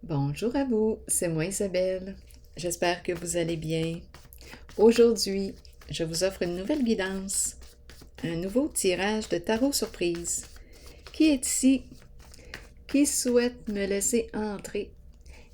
Bonjour à vous, c'est moi Isabelle. J'espère que vous allez bien. Aujourd'hui, je vous offre une nouvelle guidance, un nouveau tirage de tarot surprise. Qui est ici? Qui souhaite me laisser entrer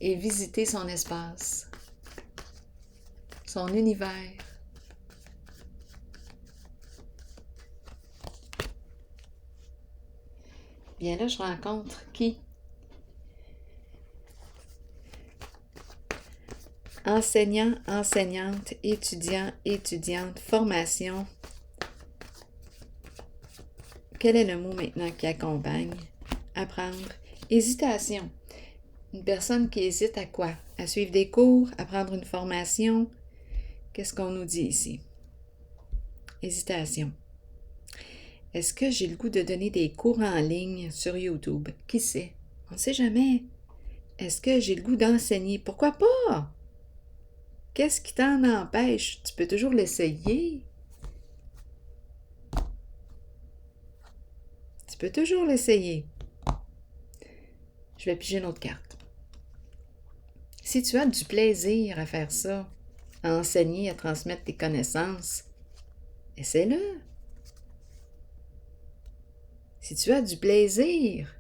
et visiter son espace, son univers? Bien là, je rencontre qui? Enseignant, enseignante, étudiant, étudiante, formation. Quel est le mot maintenant qui accompagne? Apprendre. Hésitation. Une personne qui hésite à quoi? À suivre des cours, à prendre une formation. Qu'est-ce qu'on nous dit ici? Hésitation. Est-ce que j'ai le goût de donner des cours en ligne sur YouTube? Qui sait? On ne sait jamais. Est-ce que j'ai le goût d'enseigner? Pourquoi pas? Qu'est-ce qui t'en empêche? Tu peux toujours l'essayer. Tu peux toujours l'essayer. Je vais piger une autre carte. Si tu as du plaisir à faire ça, à enseigner, à transmettre tes connaissances, essaie-le. Si tu as du plaisir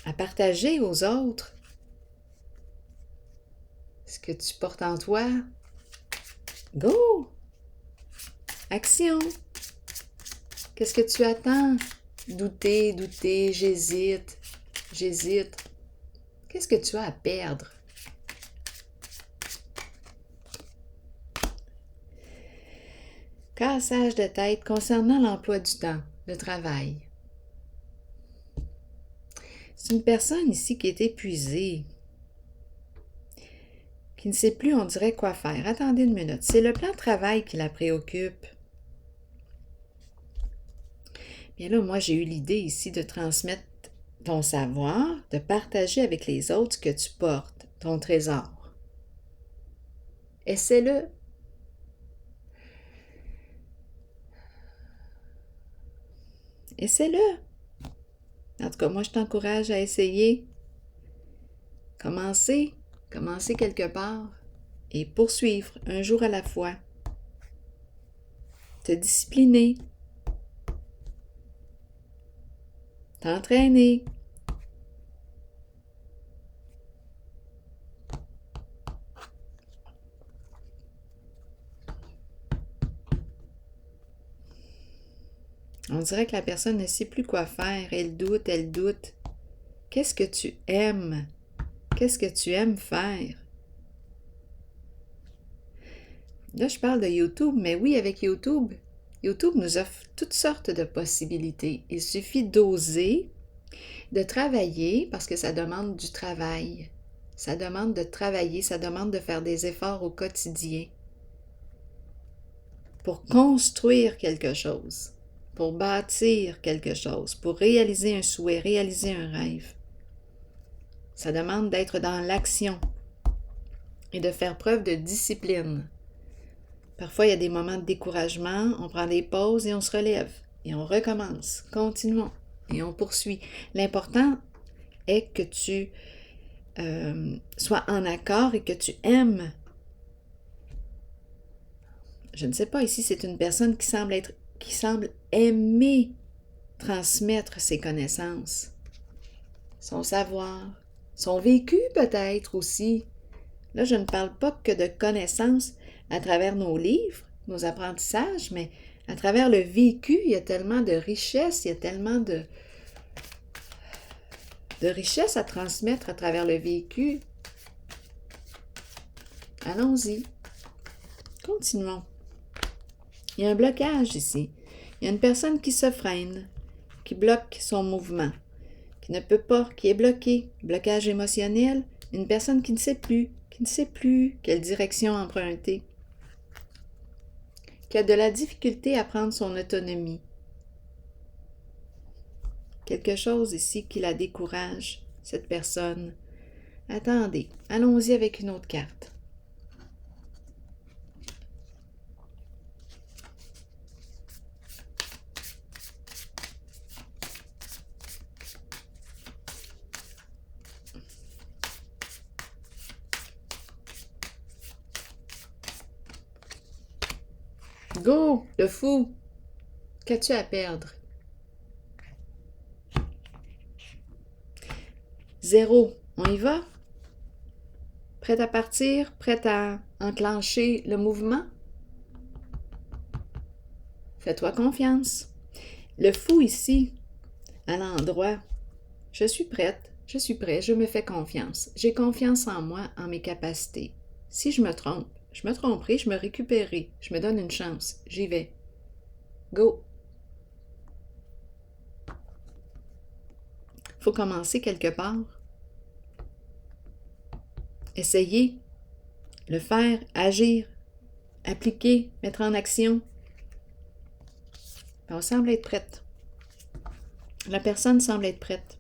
à partager aux autres ce que tu portes en toi, go! Action! Qu'est-ce que tu attends? Douter, douter, j'hésite. Qu'est-ce que tu as à perdre? Cassage de tête concernant l'emploi du temps, le travail. C'est une personne ici qui est épuisée, qui ne sait plus, on dirait, quoi faire. Attendez une minute. C'est le plan de travail qui la préoccupe. Bien là, moi, j'ai eu l'idée ici de transmettre ton savoir, de partager avec les autres ce que tu portes, ton trésor. Essaie-le. Essaie-le. En tout cas, moi, je t'encourage à essayer. Commencer quelque part et poursuivre un jour à la fois. Te discipliner. T'entraîner. On dirait que la personne ne sait plus quoi faire. Elle doute, elle doute. Qu'est-ce que tu aimes? Qu'est-ce que tu aimes faire? Là, je parle de YouTube, mais oui, avec YouTube, YouTube nous offre toutes sortes de possibilités. Il suffit d'oser, de travailler, parce que ça demande du travail. Ça demande de travailler, ça demande de faire des efforts au quotidien pour construire quelque chose, pour bâtir quelque chose, pour réaliser un souhait, réaliser un rêve. Ça demande d'être dans l'action et de faire preuve de discipline. Parfois, il y a des moments de découragement, on prend des pauses et on se relève. Et on recommence. Continuons. Et on poursuit. L'important est que tu sois en accord et que tu aimes. Je ne sais pas, ici, c'est une personne qui semble aimer transmettre ses connaissances, son savoir, son vécu peut-être aussi. Là, je ne parle pas que de connaissances à travers nos livres, nos apprentissages, mais à travers le vécu, il y a tellement de richesse, il y a tellement de richesse à transmettre à travers le vécu. Allons-y. Continuons. Il y a un blocage ici. Il y a une personne qui se freine, qui bloque son mouvement, qui ne peut pas, qui est bloqué. Blocage émotionnel. Une personne qui ne sait plus quelle direction emprunter, qui a de la difficulté à prendre son autonomie. Quelque chose ici qui la décourage, cette personne. Attendez, allons-y avec une autre carte. Go, le fou! Qu'as-tu à perdre? 0, on y va? Prête à partir? Prête à enclencher le mouvement? Fais-toi confiance. Le fou ici, à l'endroit, je suis prête, je suis prêt, je me fais confiance. J'ai confiance en moi, en mes capacités. Si je me tromperai, je me récupérerai, je me donne une chance, j'y vais. Go! Faut commencer quelque part. Essayer, le faire, agir, appliquer, mettre en action. On semble être prête. La personne semble être prête.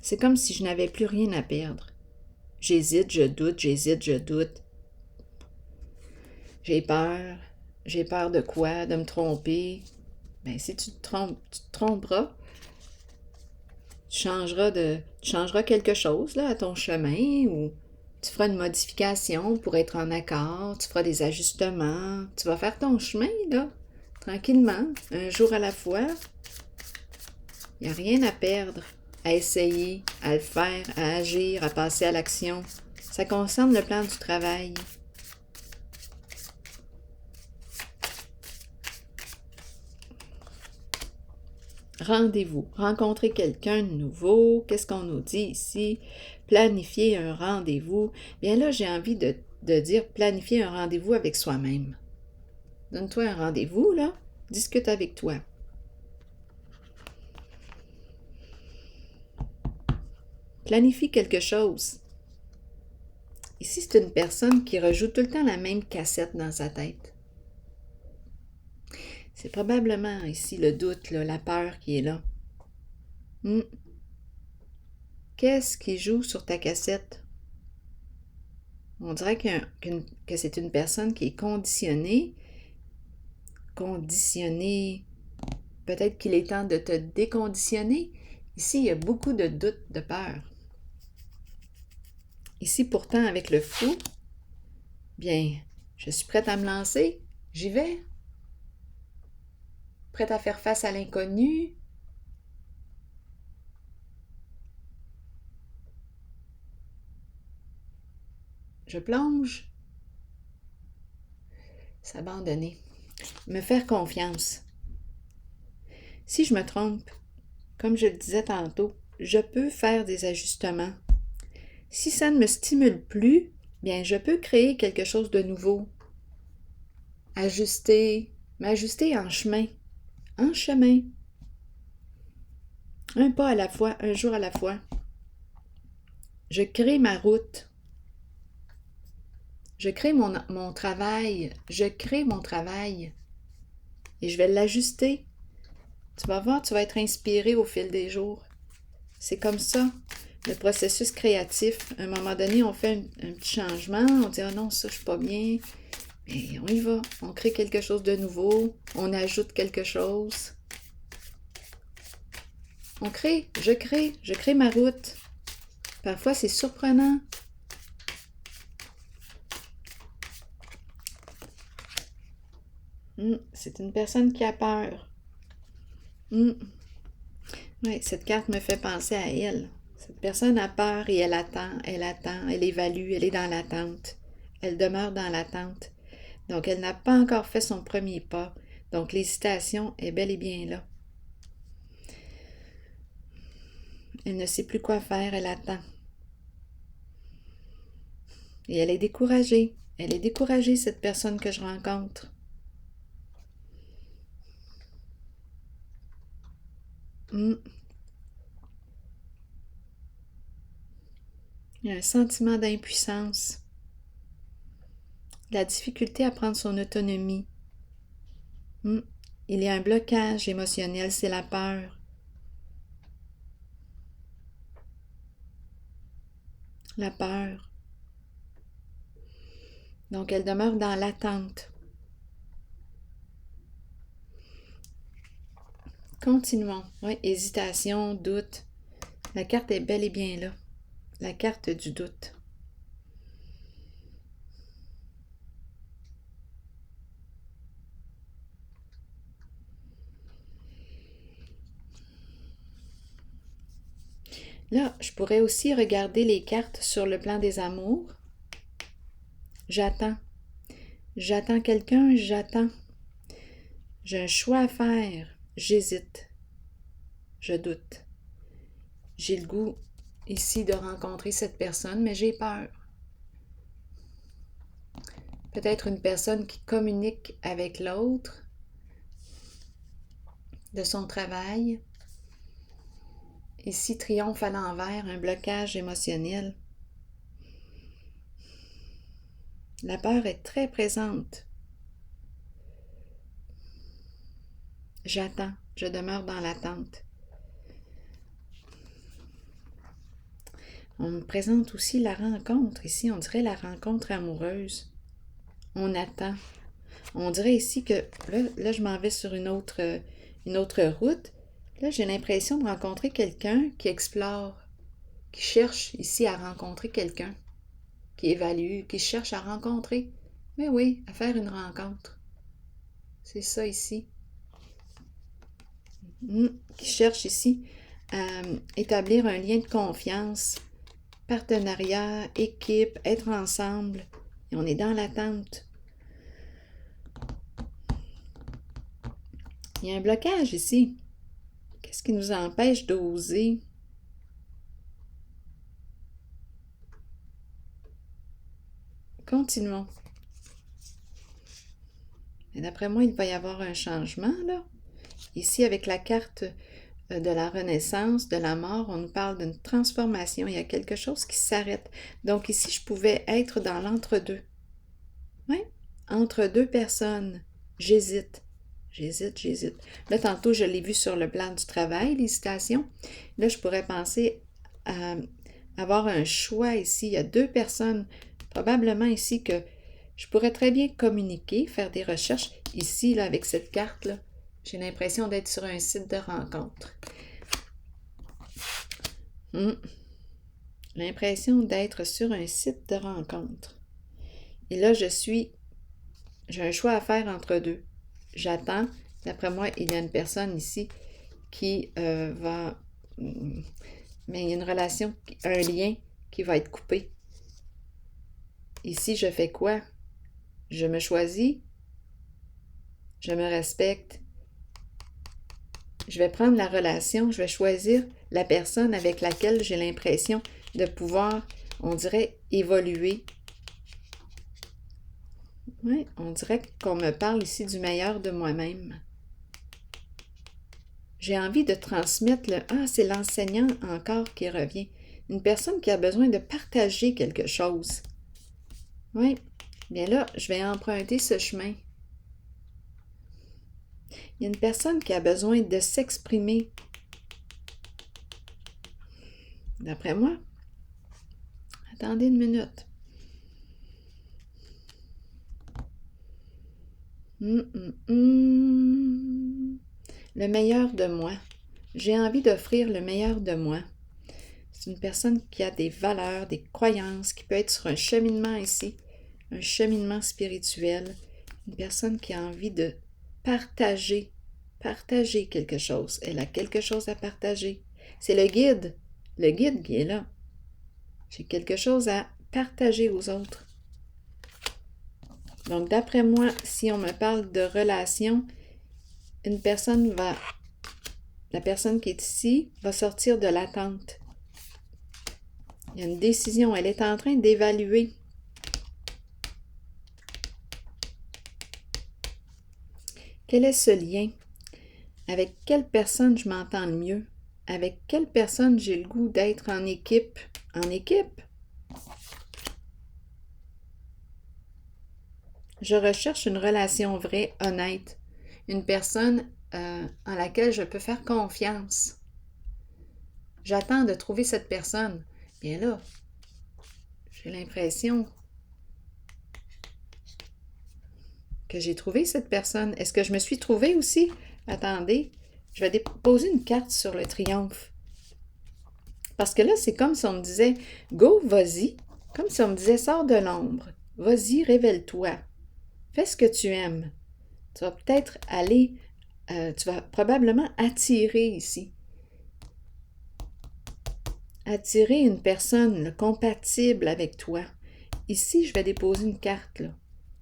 C'est comme si je n'avais plus rien à perdre. J'hésite, je doute, j'hésite, je doute. J'ai peur de quoi? De me tromper. Ben, si tu te trompes, tu te tromperas. Tu changeras quelque chose là, à ton chemin ou tu feras une modification pour être en accord, tu feras des ajustements, tu vas faire ton chemin là, tranquillement, un jour à la fois. Il n'y a rien à perdre, à essayer, à le faire, à agir, à passer à l'action. Ça concerne le plan du travail. Rendez-vous. Rencontrer quelqu'un de nouveau. Qu'est-ce qu'on nous dit ici? Planifier un rendez-vous. Bien là, j'ai envie de dire planifier un rendez-vous avec soi-même. Donne-toi un rendez-vous, là. Discute avec toi. Planifie quelque chose. Ici, c'est une personne qui rejoue tout le temps la même cassette dans sa tête. C'est probablement ici le doute, là, la peur qui est là. Qu'est-ce qui joue sur ta cassette? On dirait que c'est une personne qui est conditionnée. Peut-être qu'il est temps de te déconditionner. Ici, il y a beaucoup de doutes, de peur. Ici, pourtant, avec le fou, bien, je suis prête à me lancer. J'y vais. Prête à faire face à l'inconnu. Je plonge. S'abandonner. Me faire confiance. Si je me trompe, comme je le disais tantôt, je peux faire des ajustements. Si ça ne me stimule plus, bien, je peux créer quelque chose de nouveau. M'ajuster en chemin. En chemin. Un pas à la fois, un jour à la fois. Je crée ma route. Je crée mon travail. Je crée mon travail. Et je vais l'ajuster. Tu vas voir, tu vas être inspiré au fil des jours. C'est comme ça, le processus créatif. À un moment donné, on fait un petit changement. On dit « Ah non, ça, je suis pas bien. » Mais on y va. On crée quelque chose de nouveau. On ajoute quelque chose. Je crée ma route. Parfois, c'est surprenant. C'est une personne qui a peur. Oui, cette carte me fait penser à elle. Cette personne a peur et elle attend, elle évalue, elle est dans l'attente. Elle demeure dans l'attente. Donc, elle n'a pas encore fait son premier pas. Donc, l'hésitation est bel et bien là. Elle ne sait plus quoi faire, elle attend. Et elle est découragée. Elle est découragée, cette personne que je rencontre. Il y a un sentiment d'impuissance. La difficulté à prendre son autonomie. Il y a un blocage émotionnel, c'est la peur. La peur. Donc, elle demeure dans l'attente. Continuons. Oui, hésitation, doute. La carte est bel et bien là. La carte du doute. Là, je pourrais aussi regarder les cartes sur le plan des amours. J'attends. J'attends quelqu'un, j'attends. J'ai un choix à faire. J'hésite. Je doute. J'ai le goût ici de rencontrer cette personne, mais j'ai peur. Peut-être une personne qui communique avec l'autre de son travail. Ici, triomphe à l'envers, un blocage émotionnel. La peur est très présente. J'attends, je demeure dans l'attente. On me présente aussi la rencontre. Ici, on dirait la rencontre amoureuse. On attend. On dirait ici que, là je m'en vais sur une autre route. Là, j'ai l'impression de rencontrer quelqu'un qui explore, qui cherche ici à rencontrer quelqu'un, qui évalue, qui cherche à rencontrer. Mais oui, à faire une rencontre. C'est ça ici. Qui cherche ici à établir un lien de confiance, partenariat, équipe, être ensemble. Et on est dans l'attente. Il y a un blocage ici. Qu'est-ce qui nous empêche d'oser? Continuons. Et d'après moi, il va y avoir un changement, là. Ici, avec la carte de la renaissance, de la mort, on nous parle d'une transformation. Il y a quelque chose qui s'arrête. Donc ici, je pouvais être dans l'entre-deux. Oui, entre deux personnes. J'hésite. J'hésite. Là, tantôt, je l'ai vu sur le plan du travail, l'hésitation. Là, je pourrais penser à avoir un choix ici. Il y a deux personnes, probablement ici, que je pourrais très bien communiquer, faire des recherches. Ici, là, avec cette carte-là, j'ai l'impression d'être sur un site de rencontre. L'impression d'être sur un site de rencontre. Et là, j'ai un choix à faire entre deux. J'attends. D'après moi, il y a une personne ici qui va... Mais il y a une relation, un lien qui va être coupé. Ici, je fais quoi? Je me choisis. Je me respecte. Je vais prendre la relation. Je vais choisir la personne avec laquelle j'ai l'impression de pouvoir, on dirait, évoluer. Oui, on dirait qu'on me parle ici du meilleur de moi-même. J'ai envie de transmettre le « Ah, c'est l'enseignant encore qui revient ». Une personne qui a besoin de partager quelque chose. Oui, bien là, je vais emprunter ce chemin. Il y a une personne qui a besoin de s'exprimer. D'après moi, attendez une minute. Le meilleur de moi. J'ai envie d'offrir le meilleur de moi. C'est une personne qui a des valeurs, des croyances, qui peut être sur un cheminement ici, un cheminement spirituel. Une personne qui a envie de partager quelque chose. Elle a quelque chose à partager. C'est le guide qui est là. J'ai quelque chose à partager aux autres. Donc, d'après moi, si on me parle de relation, la personne qui est ici va sortir de l'attente. Il y a une décision, elle est en train d'évaluer. Quel est ce lien? Avec quelle personne je m'entends le mieux? Avec quelle personne j'ai le goût d'être en équipe? En équipe? Je recherche une relation vraie, honnête. Une personne en laquelle je peux faire confiance. J'attends de trouver cette personne. Bien là, j'ai l'impression que j'ai trouvé cette personne. Est-ce que je me suis trouvée aussi? Attendez, je vais déposer une carte sur le triomphe. Parce que là, c'est comme si on me disait « Go, vas-y ». Comme si on me disait « Sors de l'ombre. Vas-y, révèle-toi. Fais ce que tu aimes. » Tu vas peut-être aller, tu vas probablement attirer ici. attirer une personne là, compatible avec toi. Ici, je vais déposer une carte, là.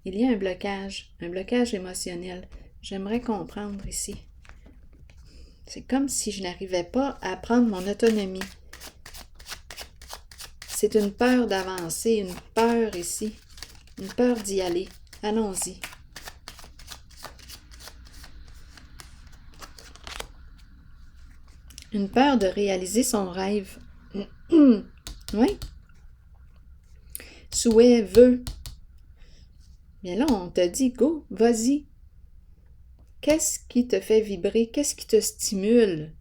Il y a un blocage émotionnel. J'aimerais comprendre ici. C'est comme si je n'arrivais pas à prendre mon autonomie. C'est une peur d'avancer, une peur ici, une peur d'y aller. Allons-y. Une peur de réaliser son rêve. Oui. Souhait, vœu. Bien là, on te dit, go, vas-y. Qu'est-ce qui te fait vibrer? Qu'est-ce qui te stimule?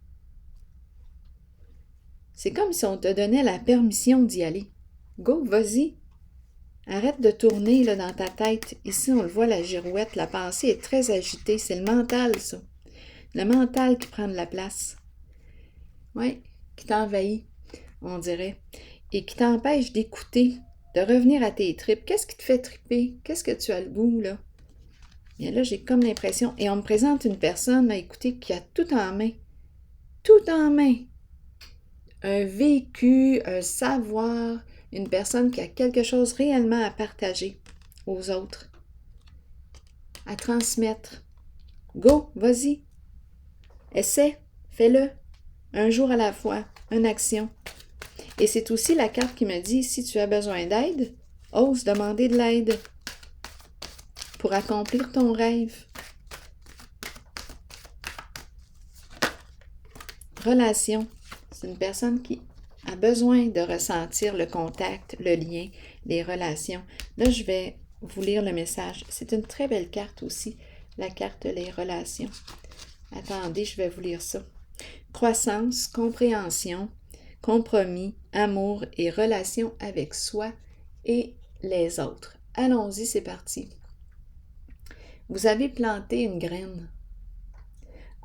C'est comme si on te donnait la permission d'y aller. Go, vas-y. Arrête de tourner là, dans ta tête. Ici, on le voit, la girouette. La pensée est très agitée. C'est le mental, ça. Le mental qui prend de la place. Oui, qui t'envahit, on dirait. Et qui t'empêche d'écouter, de revenir à tes tripes. Qu'est-ce qui te fait triper? Qu'est-ce que tu as le goût, là? Bien là, j'ai comme l'impression, et on me présente une personne, là, écoutez, qui a tout en main. Tout en main. Un vécu, un savoir, une personne qui a quelque chose réellement à partager aux autres, à transmettre. Go, vas-y. Essaie, fais-le. Un jour à la fois, une action. Et c'est aussi la carte qui me dit, si tu as besoin d'aide, ose demander de l'aide pour accomplir ton rêve. Relation. C'est une personne qui a besoin de ressentir le contact, le lien, les relations. Là, je vais vous lire le message. C'est une très belle carte aussi, la carte les relations. Attendez, je vais vous lire ça. Croissance, compréhension, compromis, amour et relation avec soi et les autres. Allons-y, c'est parti. Vous avez planté une graine.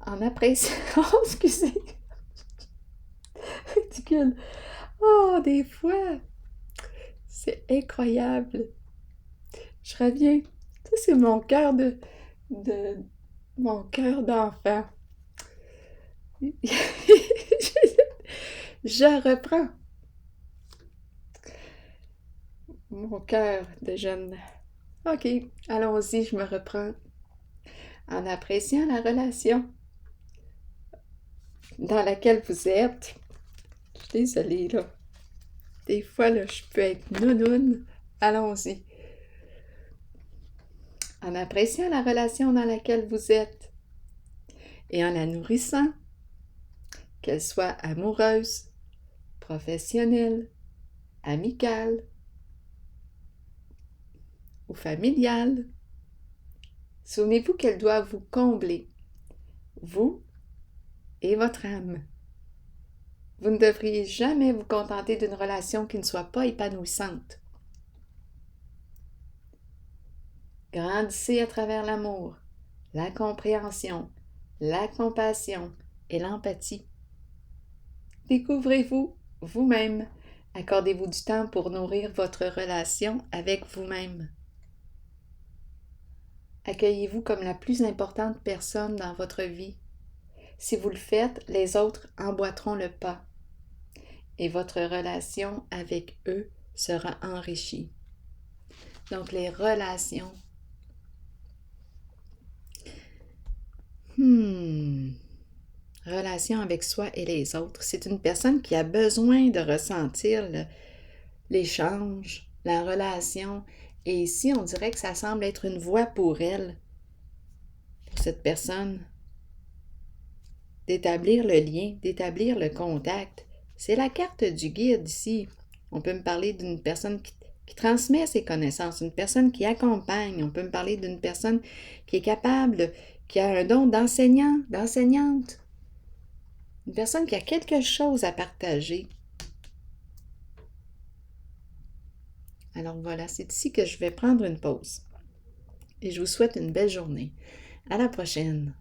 En appréciant... Oh, excusez. Ridicule. Oh, des fois, c'est incroyable. Je reviens. Ça, c'est mon cœur mon cœur d'enfant. Je reprends. Mon cœur de jeune. OK, allons-y, je me reprends. En appréciant la relation dans laquelle vous êtes. Je suis désolée, là. Des fois, là, je peux être nounoune. Allons-y. En appréciant la relation dans laquelle vous êtes et en la nourrissant, qu'elle soit amoureuse, professionnelle, amicale ou familiale, souvenez-vous qu'elle doit vous combler, vous et votre âme. Vous ne devriez jamais vous contenter d'une relation qui ne soit pas épanouissante. Grandissez à travers l'amour, la compréhension, la compassion et l'empathie. Découvrez-vous vous-même. Accordez-vous du temps pour nourrir votre relation avec vous-même. Accueillez-vous comme la plus importante personne dans votre vie. Si vous le faites, les autres emboîteront le pas et votre relation avec eux sera enrichie. Donc, les relations. Relation avec soi et les autres. C'est une personne qui a besoin de ressentir l'échange, la relation. Et ici, on dirait que ça semble être une voie pour elle, pour cette personne, d'établir le lien, d'établir le contact. C'est la carte du guide ici. On peut me parler d'une personne qui transmet ses connaissances, une personne qui accompagne. On peut me parler d'une personne qui est capable, qui a un don d'enseignant, d'enseignante. Une personne qui a quelque chose à partager. Alors voilà, c'est ici que je vais prendre une pause. Et je vous souhaite une belle journée. À la prochaine.